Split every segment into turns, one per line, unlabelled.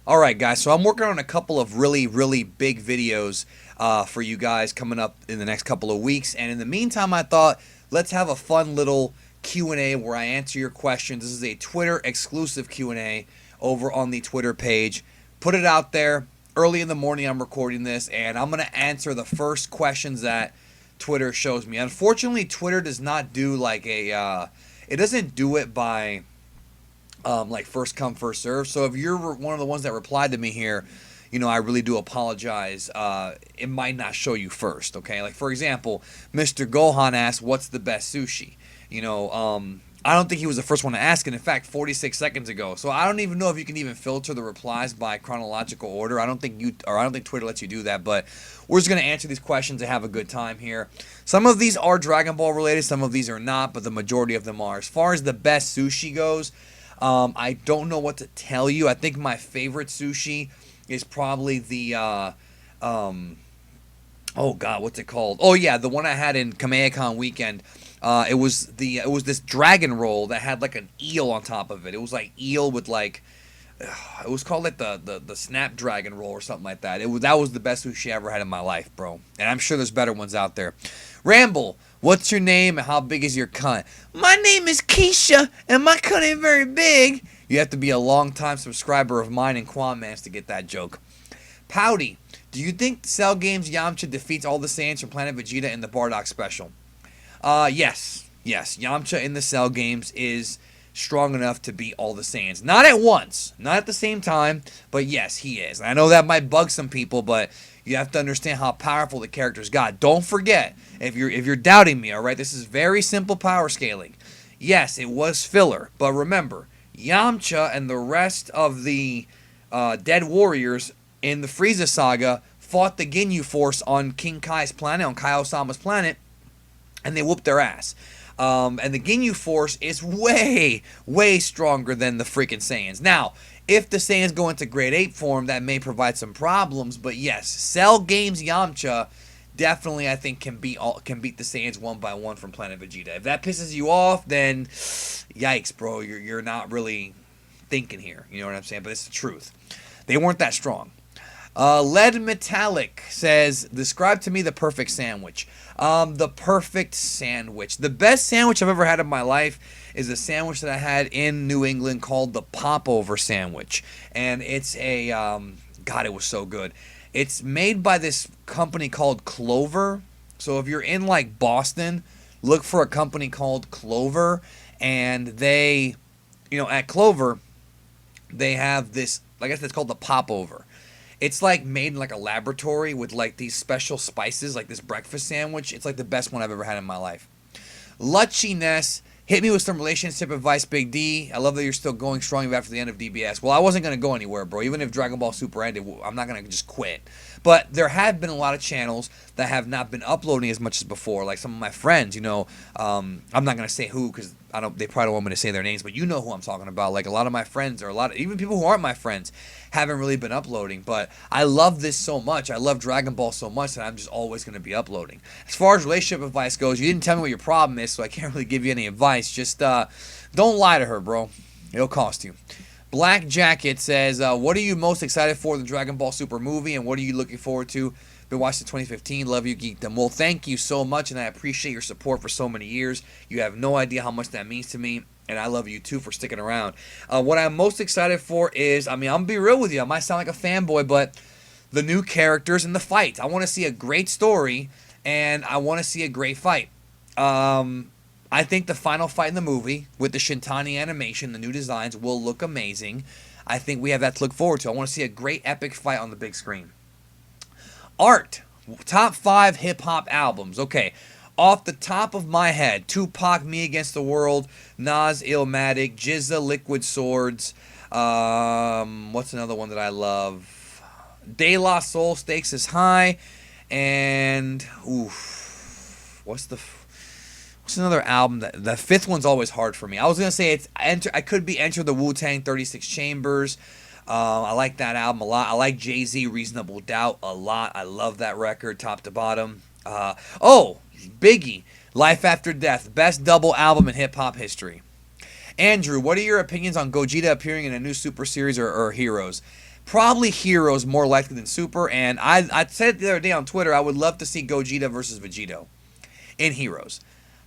Alright guys, so I'm working on a couple of really big videos for you guys coming up in the next couple of weeks, and in the meantime I thought let's have a fun little Q&A where I answer your questions. This is a Twitter exclusive Q&A over on the Twitter page. Put it out there. Early in the morning I'm recording this, and I'm going to answer the first questions that Twitter shows me. Unfortunately, Twitter does not do like it doesn't do it by like first come first serve. So if you're one of the ones that replied to me here, I really do apologize. It might not show you first. Okay, like for example, Mr. Gohan asked, "What's the best sushi?" I don't think he was the first one to ask it. In fact, 46 seconds ago. So I don't even know if you can even filter the replies by chronological order. I don't think Twitter lets you do that. But we're just gonna answer these questions and have a good time here. Some of these are Dragon Ball related. Some of these are not, but the majority of them are. As far as the best sushi goes, I don't know what to tell you. I think my favorite sushi is probably the oh god, what's it called? Oh yeah, the one I had in Kamehacon weekend. It was this dragon roll that had like an eel on top of it. It was like eel with like it was called like the snapdragon roll or something like that. That was the best sushi I ever had in my life, bro. And I'm sure there's better ones out there. Ramble, what's your name and how big is your cunt? My name is Keisha and my cunt ain't very big. You have to be a long-time subscriber of mine and Quanman's to get that joke. Pouty, do you think Cell Games Yamcha defeats all the Saiyans from Planet Vegeta in the Bardock special? Yes. Yamcha in the Cell Games is strong enough to beat all the Saiyans. Not at once, not at the same time, but yes, he is. I know that might bug some people, but you have to understand how powerful the character's got. Don't forget, if you're doubting me, all right, this is very simple power scaling. Yes, it was filler, but remember, Yamcha and the rest of the dead warriors in the Frieza saga fought the Ginyu Force on King Kai's planet, on Kai-Osama's planet, and they whooped their ass. And the Ginyu Force is way stronger than the freaking Saiyans. Now, if the Saiyans go into Grade 8 form, that may provide some problems. But yes, Cell Games Yamcha definitely, I think, can beat the Saiyans one by one from Planet Vegeta. If that pisses you off, then yikes, bro. You're not really thinking here. You know what I'm saying? But it's the truth. They weren't that strong. Lead Metallic says, describe to me the perfect sandwich. The perfect sandwich. The best sandwich I've ever had in my life is a sandwich that I had in New England called the Popover sandwich. And it's a, God, it was so good. It's made by this company called Clover. So if you're in like Boston, look for a company called Clover. And they, at Clover, they have this, like I said, it's called the Popover. It's like made in like a laboratory with like these special spices, like this breakfast sandwich. It's like the best one I've ever had in my life. Luchiness, hit me with some relationship advice, Big D. I love that you're still going strong even after the end of DBS. Well, I wasn't going to go anywhere, bro. Even if Dragon Ball Super ended, I'm not going to just quit. But there have been a lot of channels that have not been uploading as much as before. Like some of my friends, I'm not going to say who because they probably don't want me to say their names, but you know who I'm talking about. Like a lot of my friends, or even people who aren't my friends, haven't really been uploading. But I love this so much. I love Dragon Ball so much that I'm just always going to be uploading. As far as relationship advice goes, you didn't tell me what your problem is, so I can't really give you any advice. Just don't lie to her, bro. It'll cost you. Black Jacket says, what are you most excited for the Dragon Ball Super movie, and what are you looking forward to? Been watching 2015. Love you, Geekdom. Well, thank you so much, and I appreciate your support for so many years. You have no idea how much that means to me, and I love you too for sticking around. What I'm most excited for is, I'm going to be real with you. I might sound like a fanboy, but the new characters and the fights. I want to see a great story, and I want to see a great fight. I think the final fight in the movie with the Shintani animation, the new designs, will look amazing. I think we have that to look forward to. I want to see a great epic fight on the big screen. Art. Top 5 hip-hop albums. Okay. Off the top of my head, Tupac, Me Against the World, Nas, Illmatic, GZA, Liquid Swords. What's another one that I love? De La Soul, Stakes is High. And, what's another album? The fifth one's always hard for me. I was going to say I could be Enter the Wu-Tang 36 Chambers. I like that album a lot. I like Jay-Z Reasonable Doubt a lot. I love that record top to bottom. Biggie, Life After Death, best double album in hip-hop history. Andrew, what are your opinions on Gogeta appearing in a new Super Series or Heroes? Probably Heroes more likely than Super. And I said the other day on Twitter, I would love to see Gogeta versus Vegito in Heroes.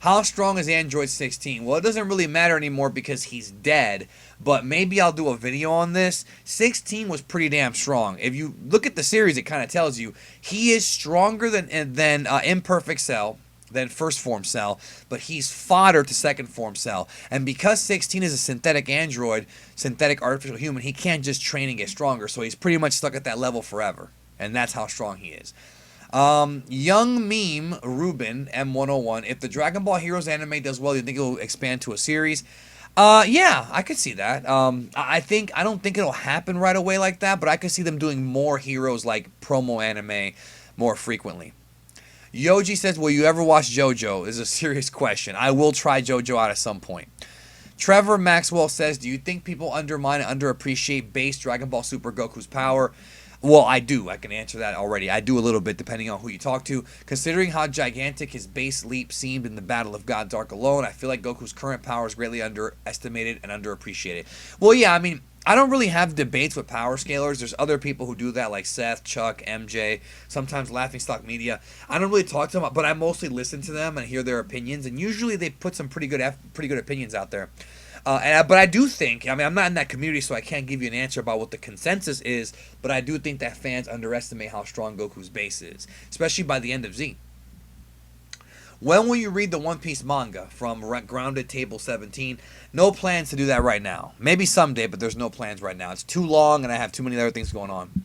How strong is Android 16? Well, it doesn't really matter anymore because he's dead, but maybe I'll do a video on this. 16 was pretty damn strong. If you look at the series, it kind of tells you he is stronger than Imperfect Cell, than First Form Cell, but he's fodder to Second Form Cell. And because 16 is a synthetic android, synthetic artificial human, he can't just train and get stronger, so he's pretty much stuck at that level forever. And that's how strong he is. Young Meme Ruben M101. If the Dragon Ball Heroes anime does well, you think it'll expand to a series? Yeah, I could see that. I don't think it'll happen right away like that, but I could see them doing more Heroes like promo anime more frequently. Yoji says, will you ever watch JoJo? This is a serious question. I will try JoJo out at some point. Trevor Maxwell says, do you think people undermine and underappreciate base Dragon Ball Super Goku's power? Well, I do. I can answer that already. I do a little bit depending on who you talk to. Considering how gigantic his base leap seemed in the Battle of God's Ark alone, I feel like Goku's current power is greatly underestimated and underappreciated. Well, yeah, I mean, I don't really have debates with power scalers. There's other people who do that, like Seth, Chuck, MJ, sometimes Laughingstock Media. I don't really talk to them, but I mostly listen to them and hear their opinions, and usually they put some pretty good opinions out there. But I do think, I mean, I'm not in that community, so I can't give you an answer about what the consensus is, but I do think that fans underestimate how strong Goku's base is, especially by the end of Z. When will you read the One Piece manga from Grounded Table 17? No plans to do that right now. Maybe someday, but there's no plans right now. It's too long, and I have too many other things going on.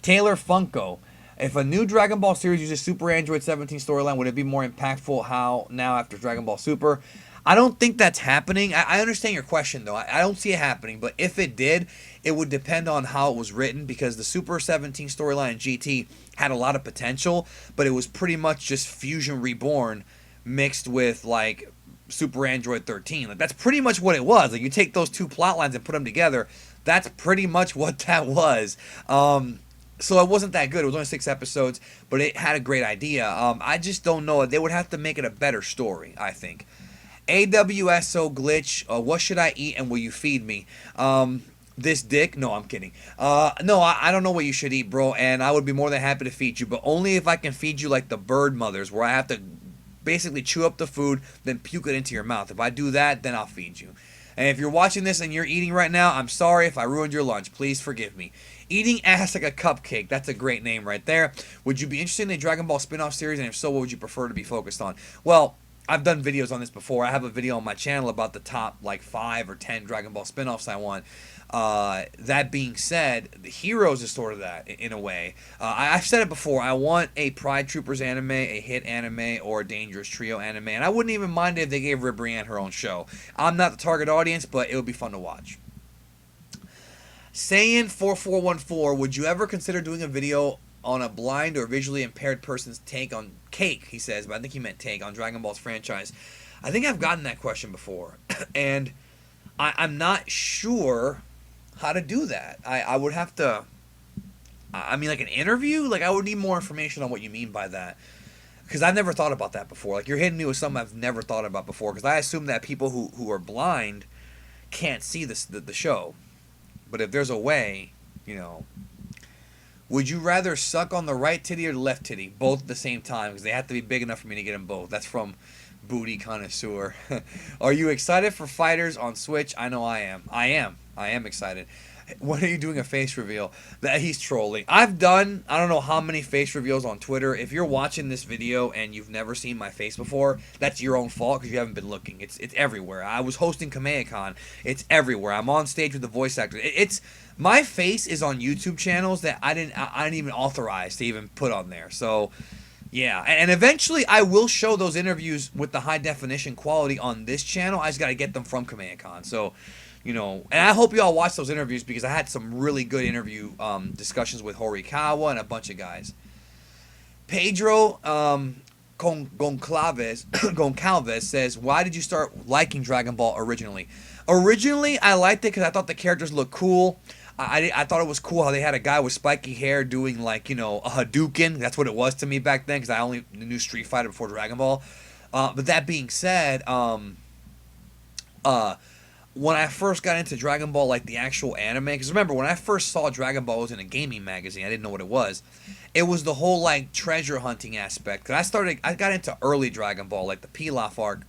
Taylor Funko. If a new Dragon Ball series uses Super Android 17 storyline, would it be more impactful how now after Dragon Ball Super? I don't think that's happening. I understand your question, though. I don't see it happening. But if it did, it would depend on how it was written, because the Super 17 storyline in GT had a lot of potential, but it was pretty much just Fusion Reborn mixed with, like, Super Android 13. Like, that's pretty much what it was. Like, you take those two plot lines and put them together, that's pretty much what that was. So it wasn't that good. It was only 6 episodes, but it had a great idea. I just don't know. They would have to make it a better story, I think. AWSO Glitch, what should I eat and will you feed me? This dick? No, I'm kidding. No, I don't know what you should eat, bro, and I would be more than happy to feed you, but only if I can feed you like the bird mothers, where I have to basically chew up the food, then puke it into your mouth. If I do that, then I'll feed you. And if you're watching this and you're eating right now, I'm sorry if I ruined your lunch. Please forgive me. Eating ass like a cupcake. That's a great name right there. Would you be interested in a Dragon Ball spin-off series, and if so, what would you prefer to be focused on? Well, I've done videos on this before. I have a video on my channel about the top like 5 or 10 Dragon Ball spin-offs I want. That being said, the Heroes is sort of that in a way. I've said it before. I want a Pride Troopers anime, a Hit anime, or a Dangerous Trio anime, and I wouldn't even mind if they gave Ribrianne her own show. I'm not the target audience, but it would be fun to watch. Saiyan4414, would you ever consider doing a video on a blind or visually impaired person's take on cake, he says, but I think he meant take on Dragon Ball's franchise. I think I've gotten that question before, and I'm not sure how to do that. I would have to, I mean, like an interview? Like, I would need more information on what you mean by that, because I've never thought about that before. Like, you're hitting me with something I've never thought about before, because I assume that people who are blind can't see the show. But if there's a way, you know. Would you rather suck on the right titty or the left titty? Both at the same time, because they have to be big enough for me to get them both. That's from Booty Connoisseur. Are you excited for Fighters on Switch? I know I am. I am excited. When are you doing a face reveal? That he's trolling. I've done, I don't know how many face reveals on Twitter. If you're watching this video and you've never seen my face before, that's your own fault because you haven't been looking. It's everywhere. I was hosting QNA. It's everywhere. I'm on stage with the voice actor. My face is on YouTube channels that I didn't even authorize to even put on there. So, yeah. And eventually I will show those interviews with the high definition quality on this channel. I just got to get them from QNA. So, you know, and I hope you all watch those interviews because I had some really good interview discussions with Horikawa and a bunch of guys. Pedro Goncalves says, why did you start liking Dragon Ball originally? Originally, I liked it because I thought the characters looked cool. I thought it was cool how they had a guy with spiky hair doing, like, you know, a Hadouken. That's what it was to me back then because I only knew Street Fighter before Dragon Ball. But that being said, when I first got into Dragon Ball, like the actual anime, because remember when I first saw Dragon Ball, it was in a gaming magazine. I didn't know what it was. It was the whole like treasure hunting aspect. Cause I got into early Dragon Ball, like the Pilaf arc,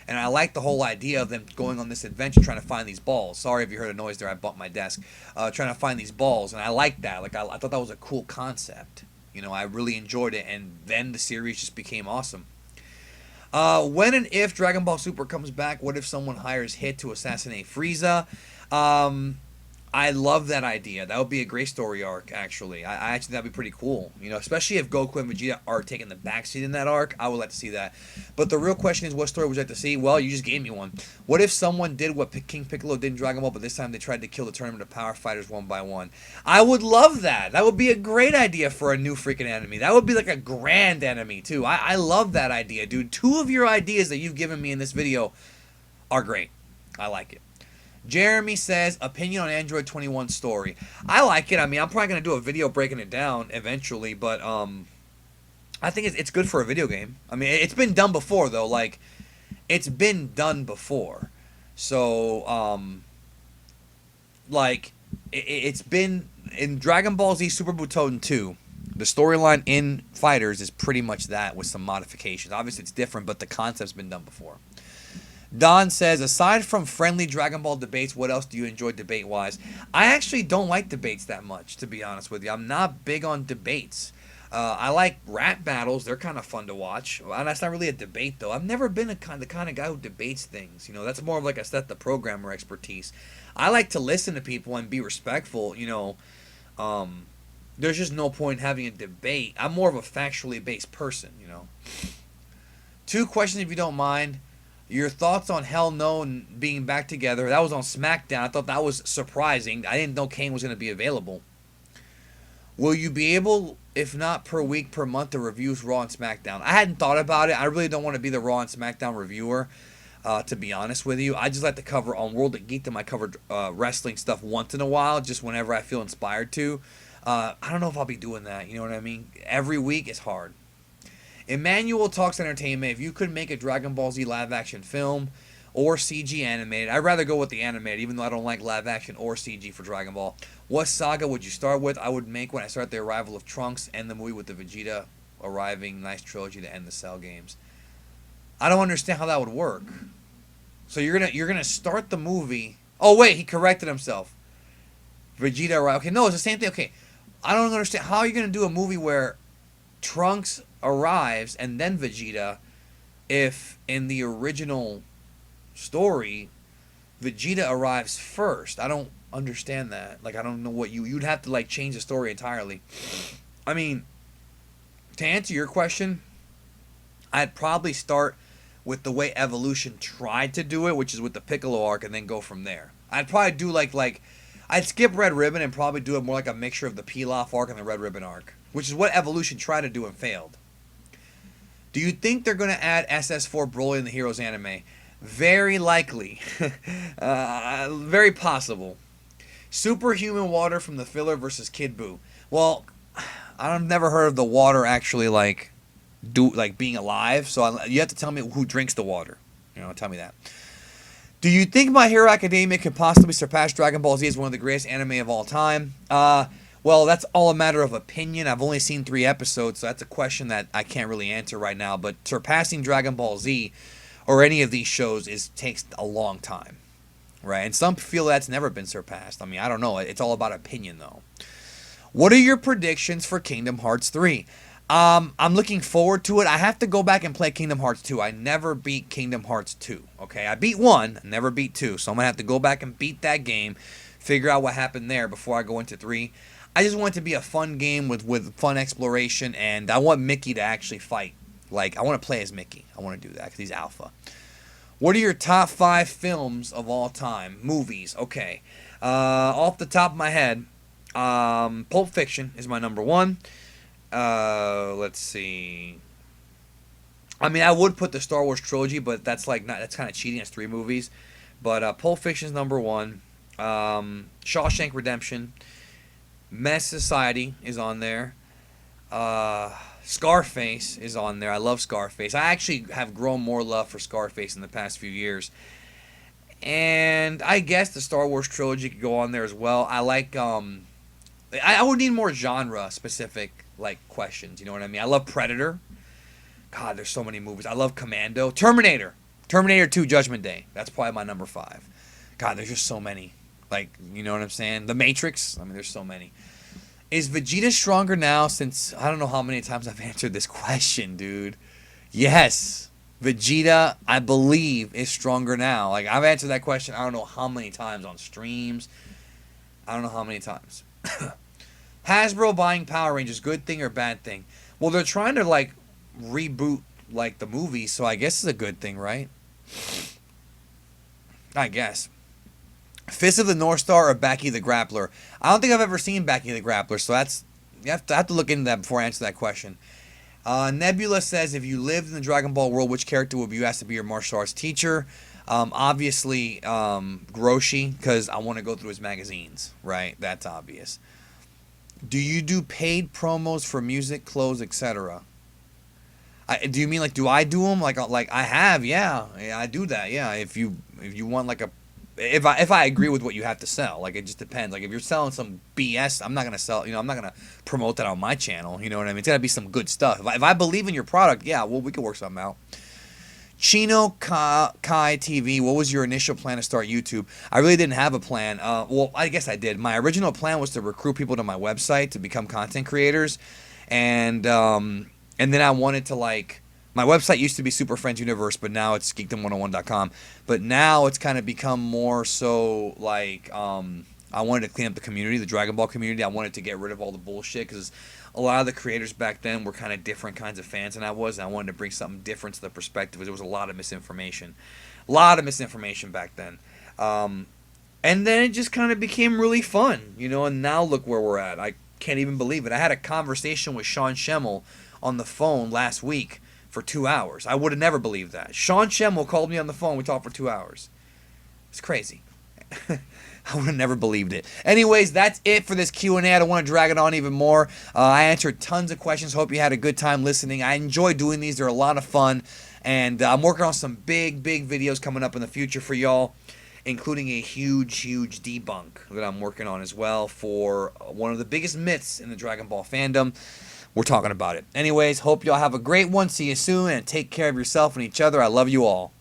and I liked the whole idea of them going on this adventure trying to find these balls. Sorry if you heard a noise there. I bumped my desk, trying to find these balls, and I liked that. Like I thought that was a cool concept. You know, I really enjoyed it, and then the series just became awesome. When and if Dragon Ball Super comes back, what if someone hires Hit to assassinate Frieza? I love that idea. That would be a great story arc, actually. I actually that'd be pretty cool. You know, especially if Goku and Vegeta are taking the backseat in that arc. I would like to see that. But the real question is, what story would you like to see? Well, you just gave me one. What if someone did what King Piccolo did in Dragon Ball, but this time they tried to kill the tournament of power fighters one by one? I would love that. That would be a great idea for a new freaking enemy. That would be like a grand enemy, too. I love that idea, dude. 2 of your ideas that you've given me in this video are great. I like it. Jeremy says, opinion on Android 21 story. I like it. I mean, I'm probably going to do a video breaking it down eventually, but I think it's good for a video game. I mean, it's been done before, though. Like, it's been done before. So, like, it's been in Dragon Ball Z Super Butoden 2. The storyline in Fighters is pretty much that with some modifications. Obviously, it's different, but the concept's been done before. Don says, aside from friendly Dragon Ball debates, what else do you enjoy debate-wise? I actually don't like debates that much, to be honest with you. I'm not big on debates. I like rap battles. They're kind of fun to watch. And that's not really a debate, though. I've never been the kind of guy who debates things. You know, that's more of like a set the programmer expertise. I like to listen to people and be respectful, you know. There's just no point in having a debate. I'm more of a factually based person, you know. 2 questions, if you don't mind. Your thoughts on Hell No and being back together. That was on SmackDown. I thought that was surprising. I didn't know Kane was going to be available. Will you be able, if not per week, per month, to review Raw and SmackDown? I hadn't thought about it. I really don't want to be the Raw and SmackDown reviewer, to be honest with you. I just like to cover on World of Geekdom. I cover wrestling stuff once in a while, just whenever I feel inspired to. I don't know if I'll be doing that. You know what I mean? Every week is hard. Emmanuel Talks Entertainment. If you could make a Dragon Ball Z live action film or CG animated, I'd rather go with the animated, even though I don't like live action or CG for Dragon Ball. What saga would you start with? I would make when I start the arrival of Trunks, end the movie with the Vegeta arriving. Nice trilogy to end the Cell games. I don't understand how that would work. So you're gonna start the movie. Oh wait, he corrected himself. Vegeta arrived. Okay, no, it's the same thing. Okay, I don't understand how you're gonna do a movie where Trunks arrives and then Vegeta, if in the original story Vegeta arrives first. I don't understand that. Like, I don't know what you'd have to like change the story entirely. I mean, to answer your question, I'd probably start with the way Evolution tried to do it, which is with the Piccolo arc, and then go from there. I'd probably do like I'd skip Red Ribbon and probably do it more like a mixture of the Pilaf arc and the Red Ribbon arc, which is what Evolution tried to do and failed. Do you think they're going to add SS4 Broly in the Heroes anime? Very likely. Very possible. Superhuman water from the filler versus Kid Buu. Well, I've never heard of the water actually being alive, so you have to tell me who drinks the water. You know, tell me that. Do you think My Hero Academia could possibly surpass Dragon Ball Z as one of the greatest anime of all time? Well, that's all a matter of opinion. I've only seen 3 episodes, so that's a question that I can't really answer right now. But surpassing Dragon Ball Z or any of these shows takes a long time, right? And some feel that's never been surpassed. I mean, I don't know. It's all about opinion, though. What are your predictions for Kingdom Hearts 3? I'm looking forward to it. I have to go back and play Kingdom Hearts 2. I never beat Kingdom Hearts 2. Okay, I beat 1, never beat 2. So I'm going to have to go back and beat that game, figure out what happened there before I go into 3. I just want it to be a fun game with fun exploration, and I want Mickey to actually fight. Like, I want to play as Mickey. I want to do that because he's alpha. What are your top 5 films of all time? Movies. Okay. Off the top of my head, Pulp Fiction is my number 1. Let's see. I mean, I would put the Star Wars trilogy, but that's kind of cheating. It's 3 movies. But Pulp Fiction is number 1. Shawshank Redemption. Menace Society is on there. Scarface is on there. I love Scarface. I actually have grown more love for Scarface in the past few years. And I guess the Star Wars trilogy could go on there as well. I like I would need more genre specific like questions. You know what I mean? I love Predator. God, there's so many movies. I love Commando. Terminator. Terminator 2 Judgment Day. That's probably my number 5. God, there's just so many. Like, you know what I'm saying? The Matrix. I mean, there's so many. Is Vegeta stronger now since I don't know how many times I've answered this question, dude? Yes. Vegeta, I believe, is stronger now. Like, I've answered that question I don't know how many times on streams. I don't know how many times. Hasbro buying Power Rangers, good thing or bad thing? Well, they're trying to, like, reboot, like, the movie, so I guess it's a good thing, right? I guess. Fist of the North Star or Baki the Grappler? I don't think I've ever seen Baki the Grappler, so that's you have to look into that before I answer that question. Nebula says, if you lived in the Dragon Ball world, which character would you ask to be your martial arts teacher? Obviously, Roshi, because I want to go through his magazines, right? That's obvious. Do you do paid promos for music, clothes, etc.? Do you mean like do I do them? Like I have, yeah, I do that, yeah. If you want like a if I agree with what you have to sell, like it just depends. Like if you're selling some BS, I'm not gonna sell. I'm not gonna promote that on my channel. You know what I mean? It's gotta be some good stuff. If I believe in your product, yeah, well we could work something out. Chino Kai TV, what was your initial plan to start YouTube? I really didn't have a plan. Well, I guess I did. My original plan was to recruit people to my website to become content creators, and then I wanted to like. My website used to be Super Friends Universe, but now it's geekdom101.com. But now it's kind of become more so like I wanted to clean up the community, the Dragon Ball community. I wanted to get rid of all the bullshit because a lot of the creators back then were kind of different kinds of fans than I was. And I wanted to bring something different to the perspective because there was a lot of misinformation. A lot of misinformation back then. And then it just kind of became really fun, and now look where we're at. I can't even believe it. I had a conversation with Sean Schemmel on the phone last week for 2 hours. I would have never believed that. Sean Schemmel called me on the phone. We talked for 2 hours. It's crazy. I would have never believed it. Anyways, that's it for this Q&A. I don't want to drag it on even more. I answered tons of questions. Hope you had a good time listening. I enjoy doing these. They're a lot of fun. And I'm working on some big videos coming up in the future for y'all, including a huge debunk that I'm working on as well for one of the biggest myths in the Dragon Ball fandom. We're talking about it. Anyways, hope y'all have a great one. See you soon, and take care of yourself and each other. I love you all.